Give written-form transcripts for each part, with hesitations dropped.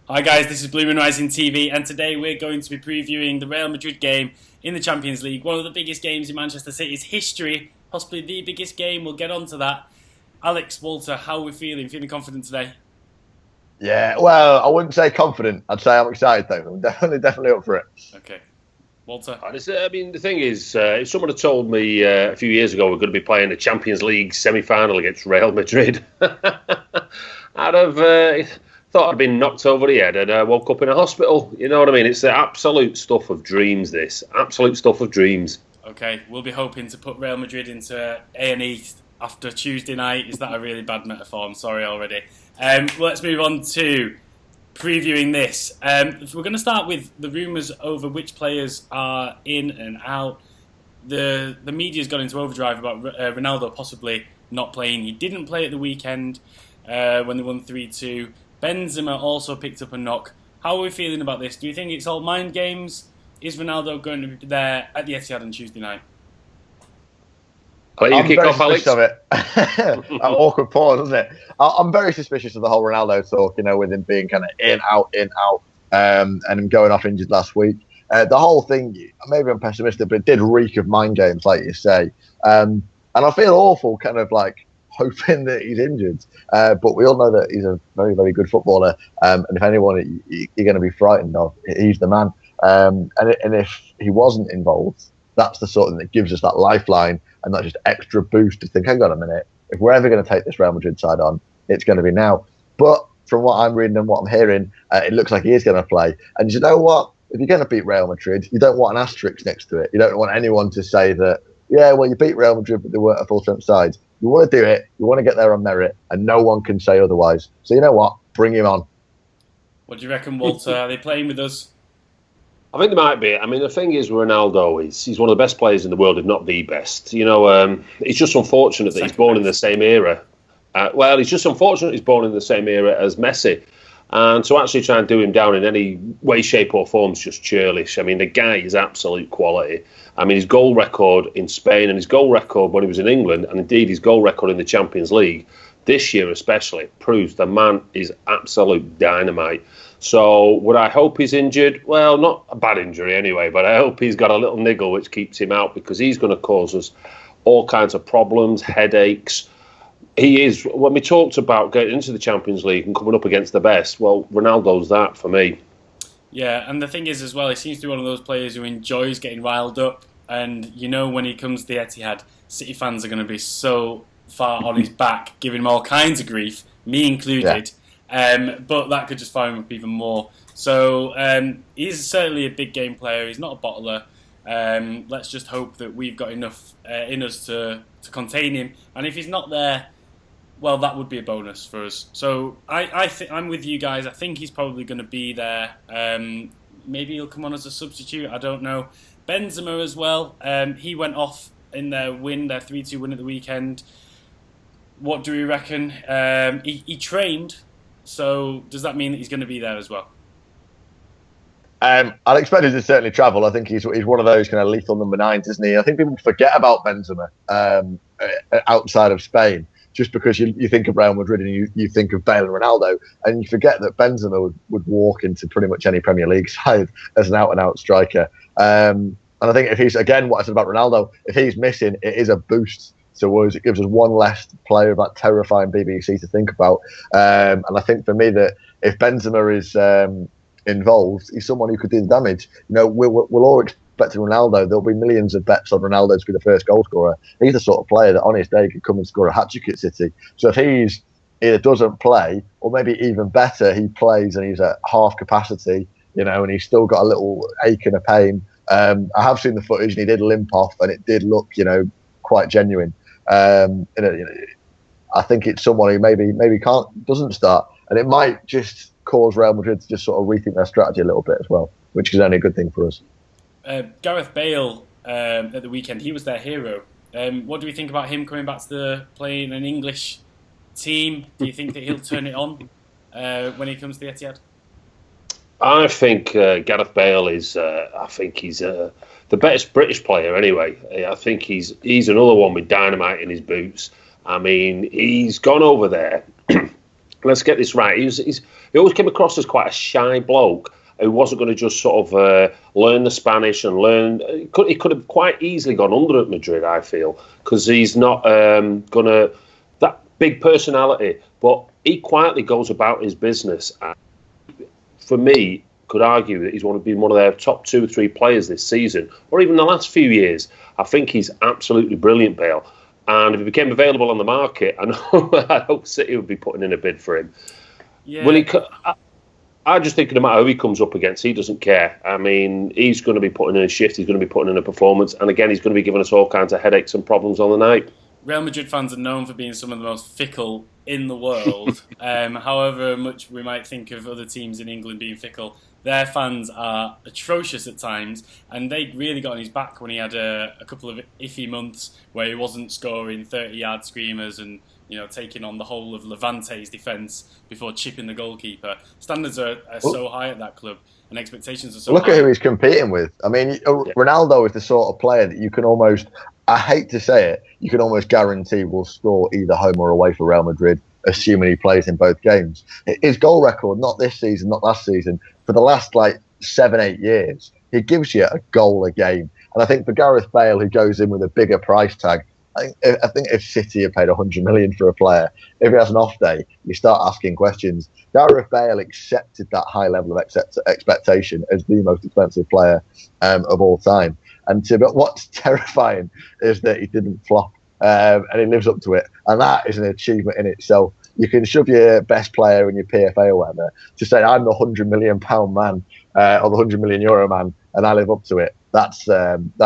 Hi guys, this is BlueMoonRisingTV, and today we're going to be previewing the Real Madrid game in the Champions League, one of the biggest games in Manchester City's history, possibly the biggest game. We'll get on to that. Alex, Walter, how are we feeling? Feeling confident today? Yeah, well, I wouldn't say confident. I'd say I'm excited though. I'm definitely up for it. Okay. Walter? I mean, the thing is, if someone had told me a few years ago we're going to be playing the Champions League semi-final against Real Madrid, I'd have thought I'd been knocked over the head and woke up in a hospital. You know what I mean? It's the absolute stuff of dreams, this. Absolute stuff of dreams. Okay, we'll be hoping to put Real Madrid into A&E after Tuesday night. Is that a really bad metaphor? I'm sorry already. Let's move on to previewing this. We're going to start with the rumours over which players are in and out. The media's gone into overdrive about Ronaldo possibly not playing. He didn't play at the weekend when they won 3-2. Benzema also picked up a knock. How are we feeling about this? Do you think it's all mind games? Is Ronaldo going to be there at the Etihad on Tuesday night? I'll let you kick off, Alex. Of it. An awkward pause, isn't it? I'm very suspicious of the whole Ronaldo talk, with him being kind of in, out, and him going off injured last week. The whole thing, maybe I'm pessimistic, but it did reek of mind games, like you say. And I feel awful kind of like hoping that he's injured. But we all know that he's a very, very good footballer. And if anyone you're going to be frightened of, he's the man. And if he wasn't involved, that's the sort of thing that gives us that lifeline and that just extra boost to think, hang on a minute, if we're ever going to take this Real Madrid side on, it's going to be now. But from what I'm reading and what I'm hearing, it looks like he is going to play. And you know what? If you're going to beat Real Madrid, you don't want an asterisk next to it. You don't want anyone to say that, yeah, well, you beat Real Madrid, but they weren't a full-strength side. You want to do it. You want to get there on merit, and no one can say otherwise. So you know what? Bring him on. What do you reckon, Walter? Are they playing with us? I think they might be. I mean, the thing is, Ronaldo he's one of the best players in the world, if not the best. It's just unfortunate that he's born in the same era. It's just unfortunate he's born in the same era as Messi. And to actually try and do him down in any way, shape or form is just churlish. I mean, the guy is absolute quality. I mean, his goal record in Spain and his goal record when he was in England, and indeed his goal record in the Champions League, this year especially, proves the man is absolute dynamite. So would I hope he's injured? Well, not a bad injury anyway, but I hope he's got a little niggle which keeps him out, because he's going to cause us all kinds of problems, headaches. He is, when we talked about getting into the Champions League and coming up against the best, well, Ronaldo's that for me. Yeah, and the thing is as well, he seems to be one of those players who enjoys getting riled up. And when he comes to the Etihad, City fans are going to be so far on his back, giving him all kinds of grief, me included. Yeah. But that could just fire him up even more. So he's certainly a big game player. He's not a bottler. Let's just hope that we've got enough in us to contain him. And if he's not there, well, that would be a bonus for us. So I'm with you guys. I think he's probably going to be there. Maybe he'll come on as a substitute. I don't know. Benzema as well. He went off in their 3-2 win at the weekend. What do we reckon? He trained. So does that mean that he's going to be there as well? I'd expect him to certainly travel. I think he's one of those kind of lethal number 9s, isn't he? I think people forget about Benzema outside of Spain, just because you think of Real Madrid and you think of Bale and Ronaldo, and you forget that Benzema would walk into pretty much any Premier League side as an out-and-out striker. And I think if he's, again, what I said about Ronaldo, if he's missing, it is a boost to us. It gives us one less player of that terrifying BBC to think about. And I think for me that if Benzema is involved, he's someone who could do the damage. We'll all expect Ronaldo. There'll be millions of bets on Ronaldo to be the first goal scorer. He's the sort of player that on his day could come and score a hat-trick at City. So if he's either doesn't play, or maybe even better, he plays and he's at half capacity, and he's still got a little ache and a pain. I have seen the footage and he did limp off and it did look, quite genuine. I think it's someone who maybe doesn't start, and it might just cause Real Madrid to just sort of rethink their strategy a little bit as well, which is only a good thing for us. Gareth Bale at the weekend, he was their hero. What do we think about him coming back to playing an English team? Do you think that he'll turn it on when he comes to the Etihad? I think Gareth Bale is. I think he's the best British player anyway. I think he's another one with dynamite in his boots. I mean, he's gone over there let's get this right. He always came across as quite a shy bloke who wasn't going to just sort of learn the Spanish and learn. He could have quite easily gone under at Madrid, I feel, because he's not going to that big personality, but he quietly goes about his business. And for me, could argue that he's been one of their top 2 or 3 players this season, or even the last few years. I think he's absolutely brilliant, Bale. And if he became available on the market, I hope City would be putting in a bid for him. Yeah. I just think no matter who he comes up against, he doesn't care. I mean, he's going to be putting in a shift, he's going to be putting in a performance, and again, he's going to be giving us all kinds of headaches and problems on the night. Real Madrid fans are known for being some of the most fickle in the world. However much we might think of other teams in England being fickle, their fans are atrocious at times, and they really got on his back when he had a couple of iffy months where he wasn't scoring 30-yard screamers and taking on the whole of Levante's defence before chipping the goalkeeper. Standards are so high at that club, and expectations are so high. Look at who he's competing with. I mean, Ronaldo is the sort of player that you can almost, I hate to say it, you can almost guarantee will score either home or away for Real Madrid, assuming he plays in both games. His goal record, not this season, not last season, for the last 7-8 years, he gives you a goal a game. And I think for Gareth Bale, who goes in with a bigger price tag, I think if City had paid 100 million for a player, if he has an off day, you start asking questions. Gareth Bale accepted that high level of expectation as the most expensive player of all time. But what's terrifying is that he didn't flop, and he lives up to it. And that is an achievement in itself. You can shove your best player in your PFA or whatever to say, I'm the £100 million man or the €100 million man, and I live up to it. That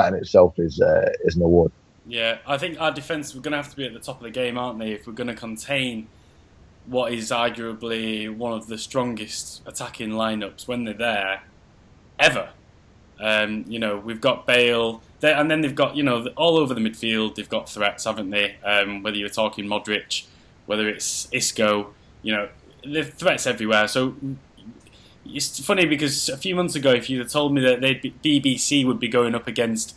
in itself is an award. Yeah, I think our defence, we're going to have to be at the top of the game, aren't they, if we're going to contain what is arguably one of the strongest attacking lineups when they're there ever. We've got Bale, and then they've got, all over the midfield, they've got threats, haven't they? Whether you're talking Modric, whether it's Isco, there's threats everywhere. So it's funny because a few months ago, if you'd have told me that BBC would be going up against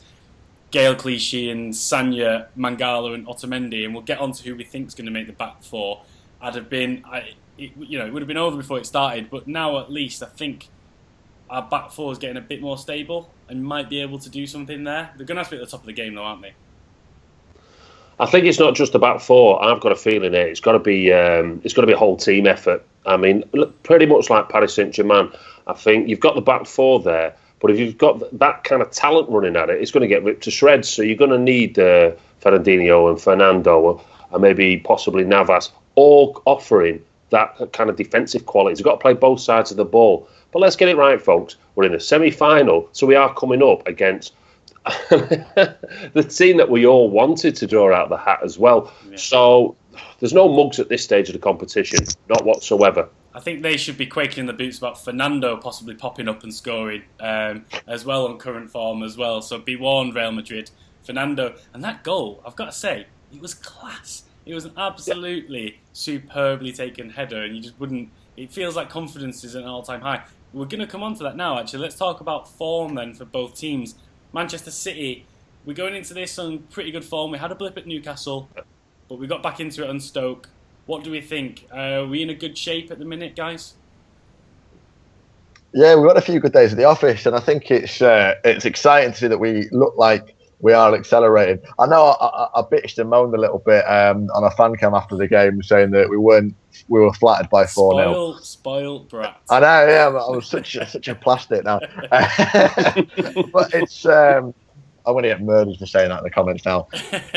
Gael Clichy and Sanya, Mangala and Otamendi, and we'll get on to who we think is going to make the back four, it would have been over before it started, but now at least I think our back four is getting a bit more stable and might be able to do something there. They're going to have to be at the top of the game though, aren't they? I think it's not just a back four. I've got a feeling it's got to be a whole team effort. I mean, pretty much like Paris Saint-Germain. I think you've got the back four there, but if you've got that kind of talent running at it, it's going to get ripped to shreds. So you're going to need Fernandinho and Fernando and maybe possibly Navas, all offering that kind of defensive quality. You've got to play both sides of the ball. But let's get it right, folks. We're in a semi-final, so we are coming up against the team that we all wanted to draw out the hat as well. Yeah. So there's no mugs at this stage of the competition, not whatsoever. I think they should be quaking in the boots about Fernando possibly popping up and scoring as well on current form as well. So be warned, Real Madrid. Fernando, and that goal, I've got to say, it was class. It was an absolutely superbly taken header, and you just wouldn't. It feels like confidence is at an all-time high. We're going to come on to that now, actually. Let's talk about form then for both teams. Manchester City, we're going into this on pretty good form. We had a blip at Newcastle, but we got back into it on Stoke. What do we think? Are we in a good shape at the minute, guys? Yeah, we've got a few good days at the office, and I think it's exciting to see that we look like we are accelerating. I know I bitched and moaned a little bit on a fan cam after the game, saying that we were flattered by 4-0. Spoiled brat. I know, yeah, I was such a plastic now. But it's I'm going to get murdered for saying that in the comments now.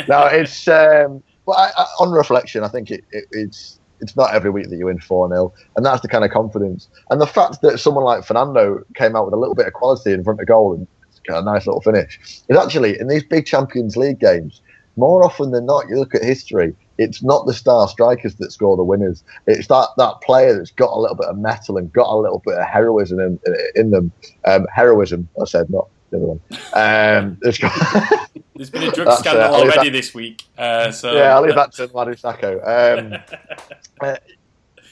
No, it's but on reflection, I think it's not every week that you win 4-0, and that's the kind of confidence. And the fact that someone like Fernando came out with a little bit of quality in front of goal and got a nice little finish is actually, in these big Champions League games, more often than not, you look at history, it's not the star strikers that score the winners. It's that player that's got a little bit of metal and got a little bit of heroism in them. Heroism, I said, not the other one. There's been a drug scandal already this week. So yeah, I'll leave that to Madu Sacco.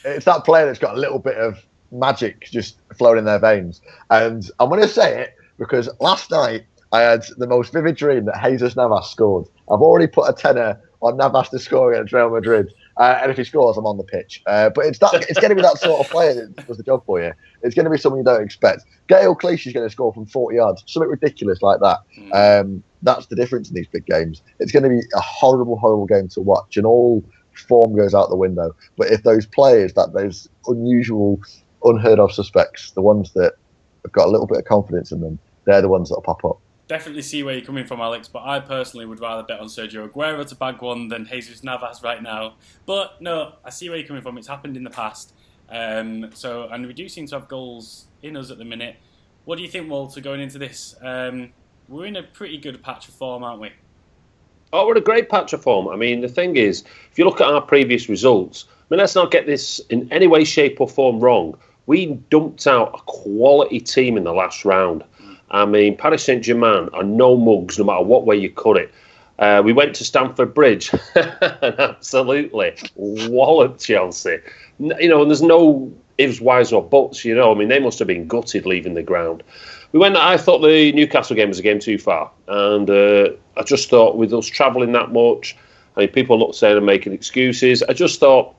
It's that player that's got a little bit of magic just flowing in their veins. And I'm going to say it because last night I had the most vivid dream that Jesus Navas scored. I've already put a tenner on Navas to score against Real Madrid. And if he scores, I'm on the pitch. But it's going to be that sort of player that does the job for you. It's going to be someone you don't expect. Gael Clichy is going to score from 40 yards, something ridiculous like that. That's the difference in these big games. It's going to be a horrible, horrible game to watch, and all form goes out the window. But if those players, those unusual, unheard of suspects, the ones that have got a little bit of confidence in them, they're the ones that'll pop up. Definitely see where you're coming from, Alex, but I personally would rather bet on Sergio Aguero to bag one than Jesus Navas right now. But no, I see where you're coming from. It's happened in the past. And we do seem to have goals in us at the minute. What do you think, Walter, going into this? We're in a pretty good patch of form, aren't we? Oh, we're in a great patch of form. I mean, the thing is, if you look at our previous results, I mean, let's not get this in any way, shape or form wrong. We dumped out a quality team in the last round. I mean, Paris Saint-Germain are no mugs, no matter what way you cut it. We went to Stamford Bridge and absolutely walloped Chelsea. And there's no ifs, whys or buts, I mean, they must have been gutted leaving the ground. I thought the Newcastle game was a game too far. And I just thought with us travelling that much, I mean, people look saying and making excuses. I just thought,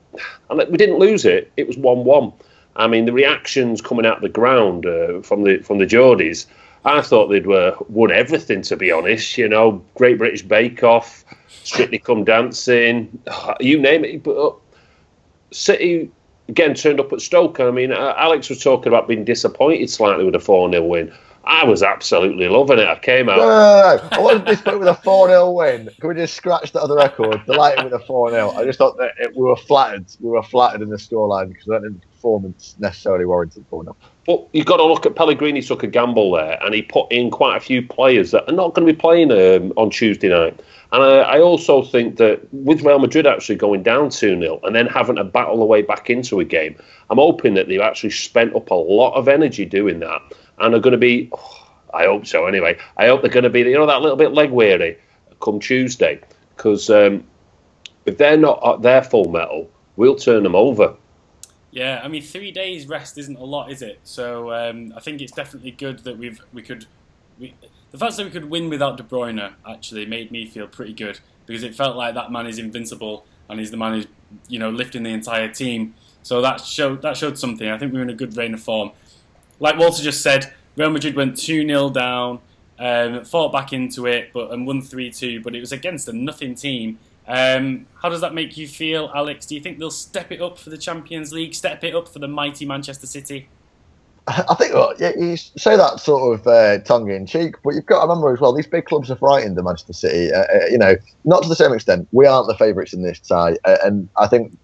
and we didn't lose it. It was 1-1. I mean, the reactions coming out of the ground from the Geordies, I thought they'd won everything, to be honest. Great British Bake Off, Strictly Come Dancing, you name it. But City, again, turned up at Stoke. I mean, Alex was talking about being disappointed slightly with a 4-0 win. I was absolutely loving it. I came out. No. I wasn't disappointed with a 4-0 win. Can we just scratch that other record? Delighted with a 4-0. I just thought that we were flattered. We were flattered in the scoreline because I don't think the performance necessarily warranted 4-0. But you've got to look at Pellegrini. Took a gamble there, and he put in quite a few players that are not going to be playing on Tuesday night. And I also think that with Real Madrid actually going down 2-0 and then having to battle their way back into a game, I'm hoping that they've actually spent up a lot of energy doing that and are going to be, I hope so anyway, I hope they're going to be, that little bit leg weary come Tuesday. Because if they're not at their full mettle, we'll turn them over. Yeah, I mean, 3 days rest isn't a lot, is it? So I think it's definitely good that the fact that we could win without De Bruyne actually made me feel pretty good, because it felt like that man is invincible and he's the man who's lifting the entire team. So that showed something. I think we were in a good vein of form. Like Walter just said, Real Madrid went 2-0 down, fought back into it, and won 3-2. But it was against a nothing team. How does that make you feel, Alex? Do you think they'll step it up for the Champions League, step it up for the mighty Manchester City? I think you say that sort of tongue-in-cheek, but you've got to remember as well, these big clubs are frightened of Manchester City. Not to the same extent. We aren't the favourites in this tie, and I think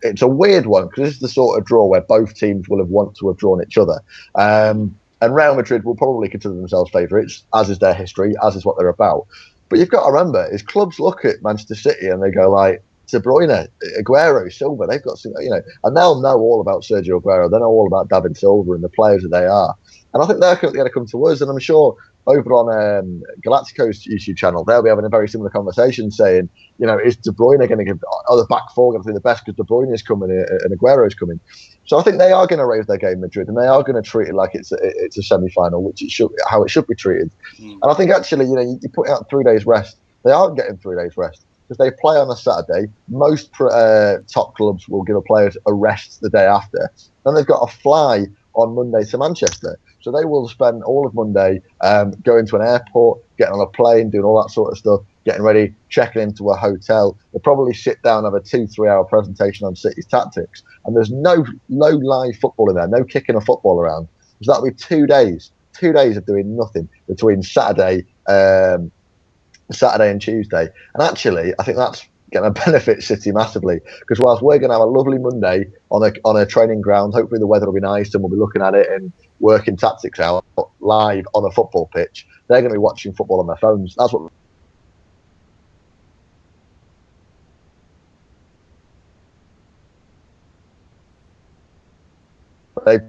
it's a weird one because this is the sort of draw where both teams will have want to have drawn each other. And Real Madrid will probably consider themselves favourites, as is their history, as is what they're about. But you've got to remember, is clubs look at Manchester City and they go like, De Bruyne, Aguero, Silva, they've got, and they'll know all about Sergio Aguero. They know all about David Silva and the players that they are. And I think they're going to come to us. And I'm sure over on Galactico's YouTube channel, they'll be having a very similar conversation saying, is De Bruyne going to give, the back four going to be the best because De Bruyne is coming and Aguero is coming. So I think they are going to raise their game, Madrid, and they are going to treat it like it's a semi-final, which how it should be treated. And I think actually, you put out 3 days rest. They aren't getting 3 days rest because they play on a Saturday. Most top clubs will give a player a rest the day after. Then they've got to fly on Monday to Manchester. So they will spend all of Monday going to an airport, getting on a plane, doing all that sort of stuff, getting ready, checking into a hotel. They'll probably sit down and have a 2-3 hour presentation on City's tactics. And there's no live football in there, no kicking a football around. So that'll be 2 days. 2 days of doing nothing between Saturday and Tuesday. And actually, I think that's going to benefit City massively, because whilst we're going to have a lovely Monday on a training ground, hopefully the weather will be nice and we'll be looking at it and working tactics out live on a football pitch, they're going to be watching football on their phones. That's what they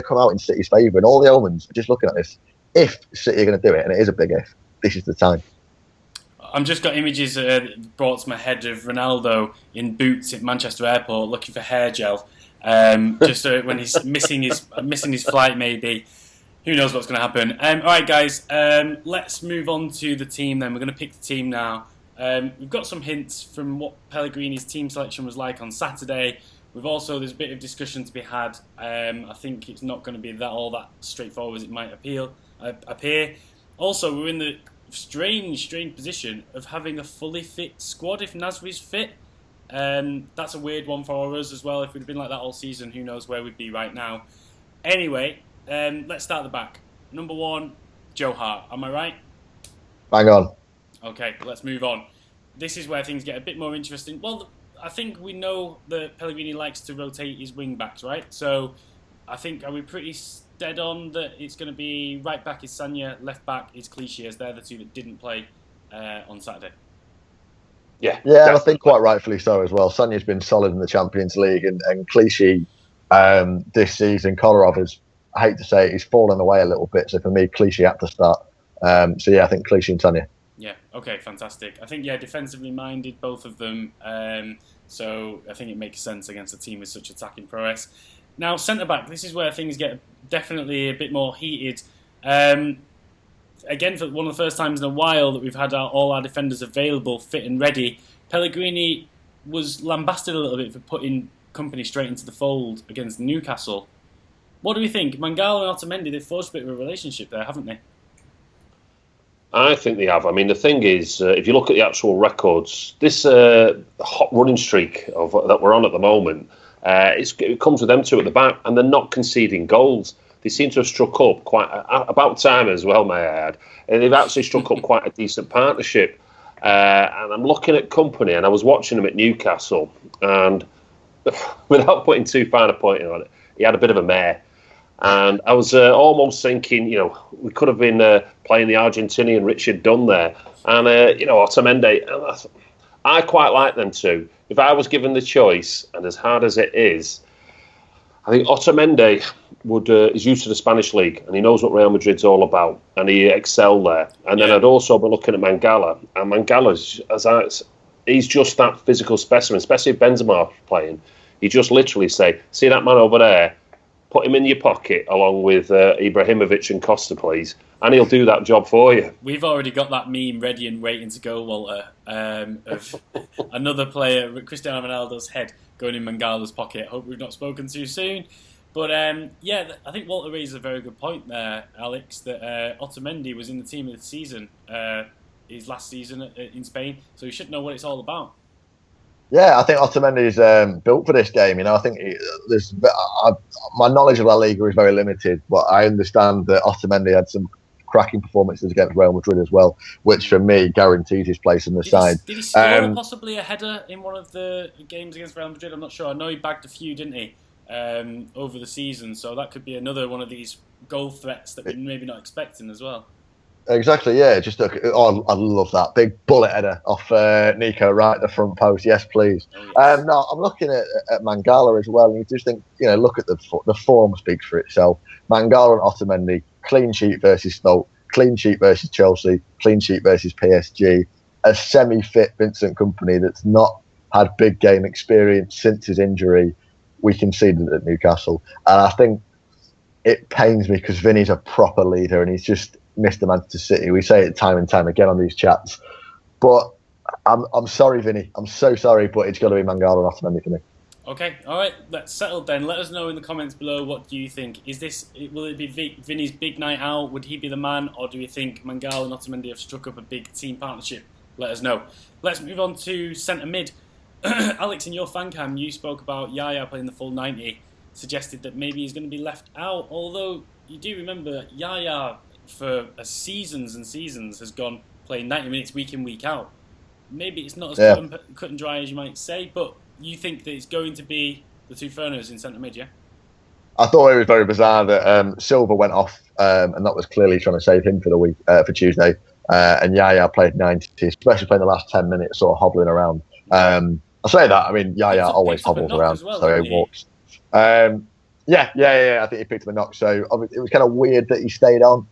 come out in City's favour, and all the omens are just looking at this. If City are going to do it, and it is a big if, this is the time. I've just got images brought to my head of Ronaldo in boots at Manchester Airport looking for hair gel, just when he's missing his flight maybe. Who knows what's going to happen. All right, guys, let's move on to the team then. We're going to pick the team now. We've got some hints from what Pellegrini's team selection was like on Saturday. There's a bit of discussion to be had. I think it's not going to be all that straightforward as it might appear. Also, we're in the strange position of having a fully fit squad if Nasri's fit. That's a weird one for us as well. If we'd been like that all season, who knows where we'd be right now. Anyway, let's start at the back. Number 1, Joe Hart. Am I right? Bang on. Okay, let's move on. This is where things get a bit more interesting. Well, I think we know that Pellegrini likes to rotate his wing backs, right? So I think, are we pretty dead on that it's going to be right back is Sagna, left back is Clichy, as they're the two that didn't play on Saturday? Yeah, I think quite rightfully so as well. Sagna's been solid in the Champions League, and Clichy this season, Kolarov is, I hate to say it, he's fallen away a little bit. So for me, Clichy had to start. I think Clichy and Sagna. Yeah, okay, fantastic. I think, defensively minded, both of them. So I think it makes sense against a team with such attacking prowess. Now, centre-back, this is where things get definitely a bit more heated. Again, for one of the first times in a while that we've had all our defenders available, fit and ready. Pellegrini was lambasted a little bit for putting Kompany straight into the fold against Newcastle. What do we think? Mangala and Otamendi, they've forged a bit of a relationship there, haven't they? I think they have. I mean, the thing is, if you look at the actual records, this hot running streak that we're on at the moment, it comes with them two at the back, and they're not conceding goals. They seem to have struck up quite about time as well, may I add. And they've actually struck up quite a decent partnership. And I'm looking at Kompany, and I was watching him at Newcastle, and without putting too fine a point on it, he had a bit of a mare. And I was almost thinking, we could have been playing the Argentinian Richard Dunn there. And, Otamendi, I quite like them too. If I was given the choice, and as hard as it is, I think Otamendi is used to the Spanish league, and he knows what Real Madrid's all about, and he excelled there. And then I'd also be looking at Mangala, and Mangala's, he's just that physical specimen, especially if Benzema's playing. You just literally say, see that man over there? Put him in your pocket along with Ibrahimovic and Costa, please, and he'll do that job for you. We've already got that meme ready and waiting to go, Walter, of another player, Cristiano Ronaldo's head going in Mangala's pocket. Hope we've not spoken too soon. But I think Walter raises a very good point there, Alex, that Otamendi was in the team of the season, his last season in Spain, so he should know what it's all about. Yeah, I think Otamendi is built for this game. I think my knowledge of La Liga is very limited, but I understand that Otamendi had some cracking performances against Real Madrid as well, which for me guarantees his place in the side. Did he score possibly a header in one of the games against Real Madrid? I'm not sure. I know he bagged a few, didn't he, over the season? So that could be another one of these goal threats that we're maybe not expecting as well. Exactly, yeah. I love that big bullet header off Nico right at the front post. Yes, please. Oh, yes. No, I'm looking at Mangala as well, and you just think, look at the form speaks for itself. Mangala and Otamendi, clean sheet versus Stoke, clean sheet versus Chelsea, clean sheet versus PSG. A semi-fit Vincent Kompany that's not had big game experience since his injury. We conceded at Newcastle, and I think it pains me because Vinny's a proper leader, and he's just missed the Manchester City. We say it time and time again on these chats, but I'm sorry, Vinny. I'm so sorry, but it's got to be Mangala and Otamendi for me. Okay, all right. Let's settle then. Let us know in the comments below. What do you think? Will it be Vinny's big night out? Would he be the man, or do you think Mangala and Otamendi have struck up a big team partnership? Let us know. Let's move on to centre mid. Alex, in your fan cam, you spoke about Yaya playing the full 90. Suggested that maybe he's going to be left out. Although you do remember Yaya, for seasons and seasons, has gone playing 90 minutes week in, week out. Maybe it's not as cut and dry as you might say, but you think that it's going to be the two Furners in centre mid, yeah? I thought it was very bizarre that Silva went off, and that was clearly trying to save him for the week for Tuesday. And Yaya played 90, especially playing the last 10 minutes, sort of hobbling around. I'll say that. I mean, Yaya always hobbles around, well, so he walks. I think he picked up a knock. So it was kind of weird that he stayed on.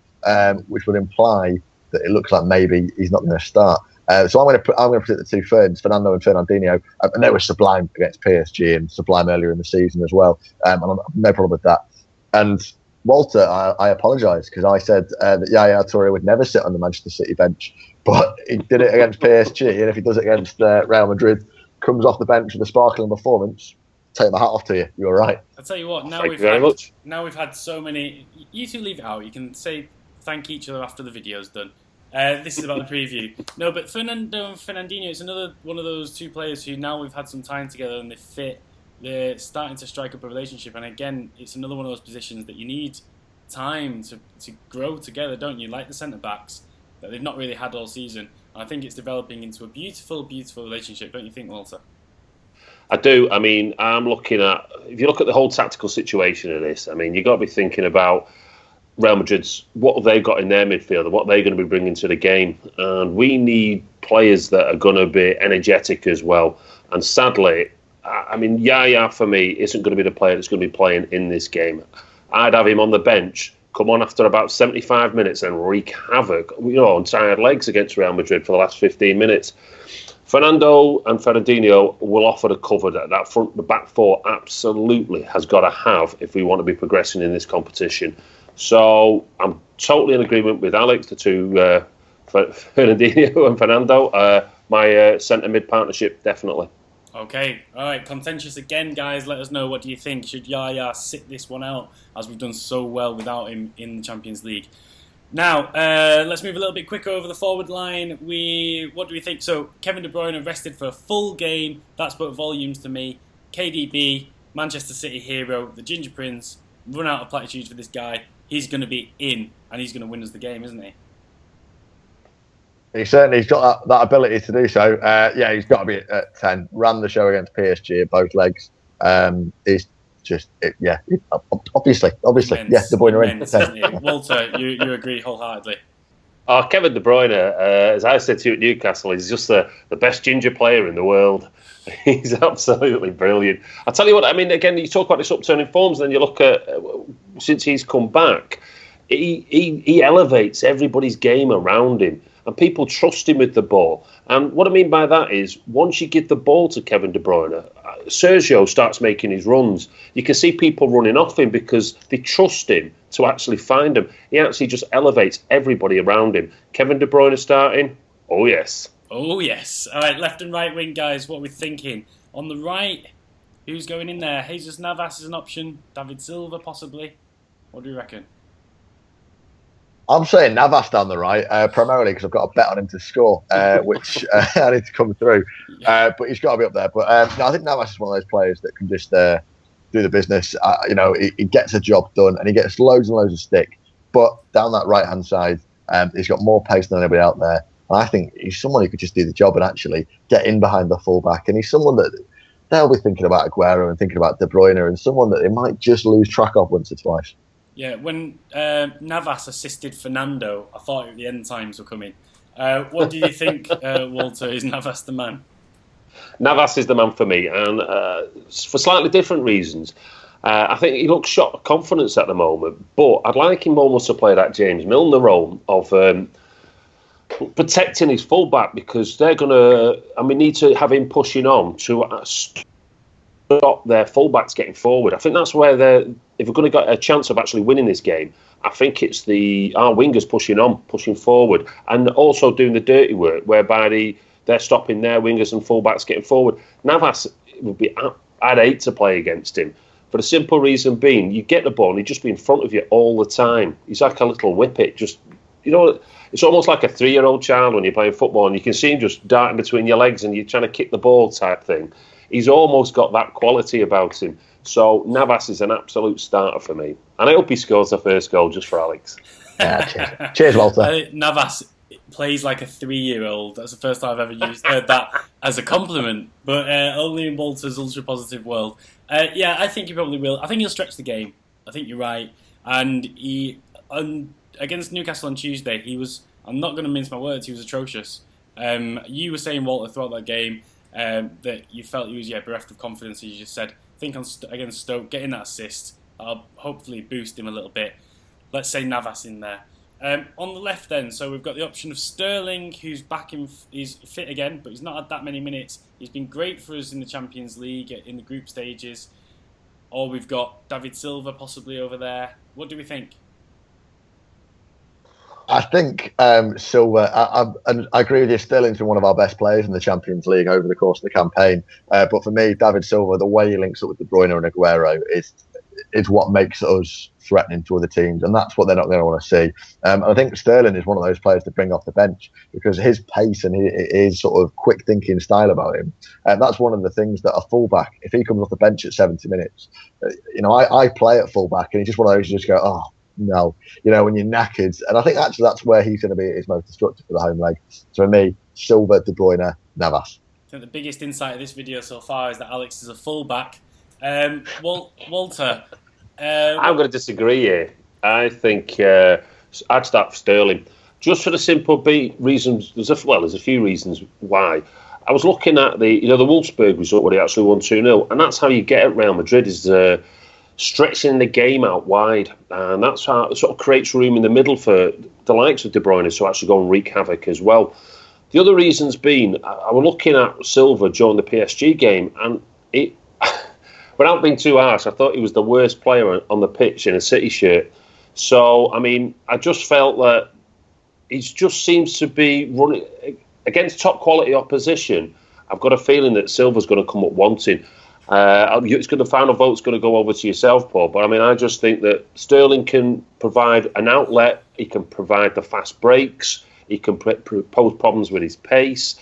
Which would imply that it looks like maybe he's not going to start. So I'm going to put the two Ferns, Fernando and Fernandinho, and they were sublime against PSG and sublime earlier in the season as well. And I'm no problem with that. And Walter, I apologise because I said that Yaya Toure would never sit on the Manchester City bench, but he did it against PSG, and if he does it against Real Madrid, comes off the bench with a sparkling performance, take my hat off to you. You're right. I'll tell you what. Now we've had so many. You two leave it out. You can say thank each other after the video's done. This is about the preview. No, but Fernando and Fernandinho, it's another one of those two players who now we've had some time together and they fit. They're starting to strike up a relationship, and again, it's another one of those positions that you need time to grow together, don't you? Like the centre backs that they've not really had all season. And I think it's developing into a beautiful, beautiful relationship, don't you think, Walter? I do. I mean, I'm looking at, if you look at the whole tactical situation of this, I mean, you've got to be thinking about Real Madrid's, what have they got in their midfield and what they're going to be bringing to the game. And we need players that are going to be energetic as well. And sadly, I mean, Yaya for me isn't going to be the player that's going to be playing in this game. I'd have him on the bench, come on after about 75 minutes and wreak havoc, on tired legs against Real Madrid for the last 15 minutes. Fernando and Fernandinho will offer the cover that the back four absolutely has got to have if we want to be progressing in this competition. So I'm totally in agreement with Alex, the two, Fernandinho and Fernando. My centre-mid partnership, definitely. Okay, all right, contentious again, guys. Let us know, what do you think? Should Yaya sit this one out, as we've done so well without him in the Champions League? Now, let's move a little bit quicker over the forward line. What do we think? So, Kevin De Bruyne rested for a full game. That spoke volumes to me. KDB, Manchester City hero, the Ginger Prince, run out of platitudes for this guy. He's going to be in, and he's going to win us the game, isn't he? He's got that ability to do so. Yeah, he's got to be at 10. Ran the show against PSG at both legs. He's just, obviously. Immense, yeah, De Bruyne in. 10. Walter, you agree wholeheartedly? Oh, Kevin De Bruyne, as I said to you at Newcastle, he's just the best ginger player in the world. He's absolutely brilliant. I'll tell you what, I mean, again, you talk about this upturning forms, and then you look at, since he's come back, he elevates everybody's game around him. And people trust him with the ball. And what I mean by that is, once you give the ball to Kevin De Bruyne, Sergio starts making his runs. You can see people running off him because they trust him to actually find him. He actually just elevates everybody around him. Kevin De Bruyne starting? Oh, yes. Oh, yes. All right, left and right wing, guys, what we're thinking. On the right, who's going in there? Jesus Navas is an option. David Silva, possibly. What do you reckon? I'm saying Navas down the right, primarily because I've got a bet on him to score, which I need to come through. But he's got to be up there. But no, I think Navas is one of those players that can just do the business. He gets a job done and he gets loads and loads of stick. But down that right-hand side, he's got more pace than anybody out there. And I think he's someone who could just do the job and actually get in behind the fullback. And he's someone that they'll be thinking about Aguero and thinking about De Bruyne, and someone that they might just lose track of once or twice. Yeah, when Navas assisted Fernando, I thought the end times were coming. What do you think, Walter? Is Navas the man? Navas is the man for me, and for slightly different reasons. I think he looks shot of confidence at the moment, but I'd like him almost to play that James Milner role of protecting his fullback, because they're going to, and we need to have him pushing on to stop their fullbacks getting forward. I think that's where if we're going to get a chance of actually winning this game, I think it's our wingers pushing forward, and also doing the dirty work, whereby they're stopping their wingers and fullbacks getting forward. Navas would be, I'd hate to play against him, for the simple reason being, you get the ball and he'd just be in front of you all the time. He's like a little whippet, just, it's almost like a 3-year-old child when you're playing football, and you can see him just darting between your legs and you're trying to kick the ball type thing. He's almost got that quality about him. So Navas is an absolute starter for me. And I hope he scores the first goal just for Alex. Yeah, cheers, Walter. Navas plays like a 3-year-old. That's the first time I've ever heard that as a compliment, but only in Walter's ultra-positive world. I think he probably will. I think he'll stretch the game. I think you're right. And against Newcastle on Tuesday, he was, I'm not going to mince my words, he was atrocious. You were saying, Walter, throughout that game, that you felt he was bereft of confidence, as you just said. I think against Stoke, getting that assist, I'll hopefully boost him a little bit. Let's say Navas in there. On the left then, so we've got the option of Sterling, who's back he's fit again, but he's not had that many minutes. He's been great for us in the Champions League, in the group stages. Or we've got David Silva possibly over there. What do we think? I think Silva, and I agree with you, Sterling's been one of our best players in the Champions League over the course of the campaign. But for me, David Silva, the way he links up with De Bruyne and Aguero is what makes us threatening to other teams, and that's what they're not going to want to see. And I think Sterling is one of those players to bring off the bench because his pace and his sort of quick thinking style about him, and that's one of the things that a fullback, if he comes off the bench at 70 minutes, I play at fullback, and he's just one of those you just go, oh no, when you're knackered. And I think actually that's where he's going to be at his most destructive for the home leg. So for me, Silva, De Bruyne, Navas. I think the biggest insight of this video so far is that Alex is a fullback. Walter. I'm going to disagree here. I think I'd start for Sterling. Just for the simple reasons, there's a few reasons why. I was looking at the Wolfsburg result where he actually won 2-0, and that's how you get at Real Madrid is stretching the game out wide, and that's how it sort of creates room in the middle for the likes of De Bruyne to actually go and wreak havoc as well. The other reasons being, I was looking at Silva during the PSG game, and it, without being too harsh, I thought he was the worst player on the pitch in a City shirt. So, I mean, I just felt that he just seems to be running against top quality opposition. I've got a feeling that Silva's going to come up wanting. The final vote's going to go over to yourself, Paul. But I mean, I just think that Sterling can provide an outlet. He can provide the fast breaks. He can pose problems with his pace.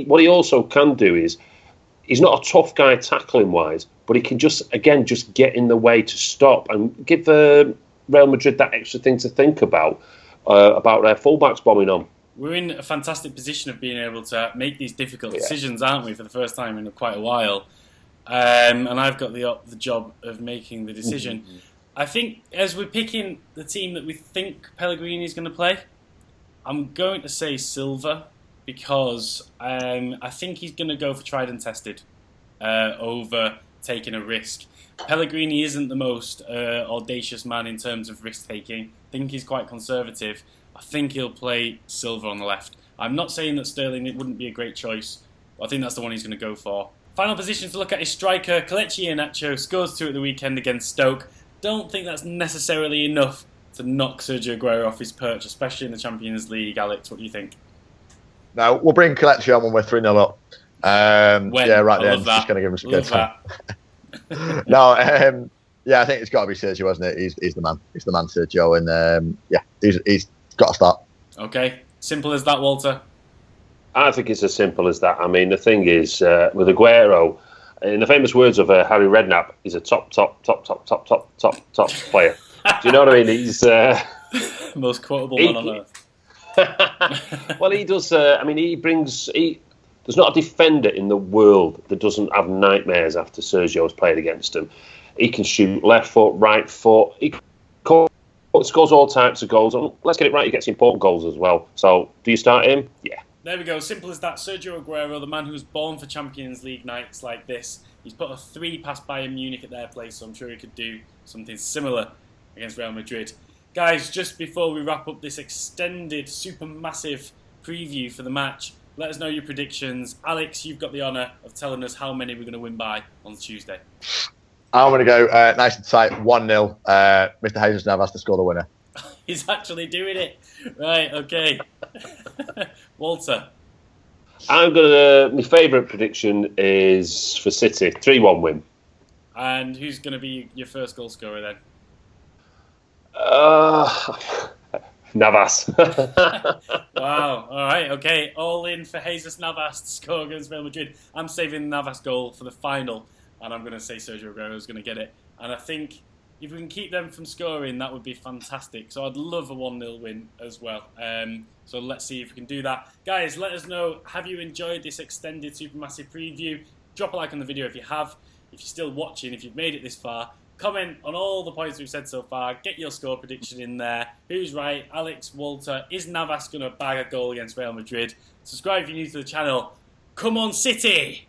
What he also can do is, he's not a tough guy tackling wise, but he can just get in the way to stop and give Real Madrid that extra thing to think about their fullbacks bombing on. We're in a fantastic position of being able to make these difficult decisions, aren't we, for the first time in quite a while. And I've got the job of making the decision. Mm-hmm. I think as we're picking the team that we think Pellegrini is going to play, I'm going to say Silva because I think he's going to go for tried and tested over taking a risk. Pellegrini isn't the most audacious man in terms of risk-taking. I think he's quite conservative. I think he'll play Silva on the left. I'm not saying that Sterling it wouldn't be a great choice, but I think that's the one he's going to go for. Final position to look at is striker Kelechi Iheanacho scores 2 at the weekend against Stoke. Don't think that's necessarily enough to knock Sergio Aguero off his perch, especially in the Champions League. Alex, what do you think? No, we'll bring Kelechi on when we're 3-0 up. Yeah, right there. Just going to give him some good time. No, yeah, I think it's got to be Sergio, hasn't it? He's the man. He's the man, Sergio, and he's got to start. Okay, simple as that, Walter. I think it's as simple as that. I mean, the thing is, with Aguero, in the famous words of Harry Redknapp, he's a top player. Do you know what I mean? He's most quotable man on earth. Well, he does. He brings. There's not a defender in the world that doesn't have nightmares after Sergio's played against him. He can shoot left foot, right foot. He scores all types of goals. And let's get it right, he gets important goals as well. So, do you start him? Yeah. There we go. Simple as that. Sergio Aguero, the man who was born for Champions League nights like this. He's put a 3 past Bayern Munich at their place, so I'm sure he could do something similar against Real Madrid. Guys, just before we wrap up this extended, super massive preview for the match, let us know your predictions. Alex, you've got the honour of telling us how many we're going to win by on Tuesday. I'm going to go nice and tight, 1-0. Mr. Jesus Navas to score the winner. He's actually doing it. Right, okay. Walter. My favourite prediction is for City, 3-1 win. And who's going to be your first goal scorer then? Navas. Wow. All right. Okay. All in for Jesus Navas to score against Real Madrid. I'm saving the Navas goal for the final, and I'm going to say Sergio Aguero is going to get it. And I think if we can keep them from scoring, that would be fantastic. So I'd love a 1-0 win as well. So let's see if we can do that. Guys, let us know, have you enjoyed this extended Supermassive preview? Drop a like on the video if you have. If you're still watching, if you've made it this far, comment on all the points we've said so far. Get your score prediction in there. Who's right? Alex, Walter. Is Navas going to bag a goal against Real Madrid? Subscribe if you're new to the channel. Come on, City!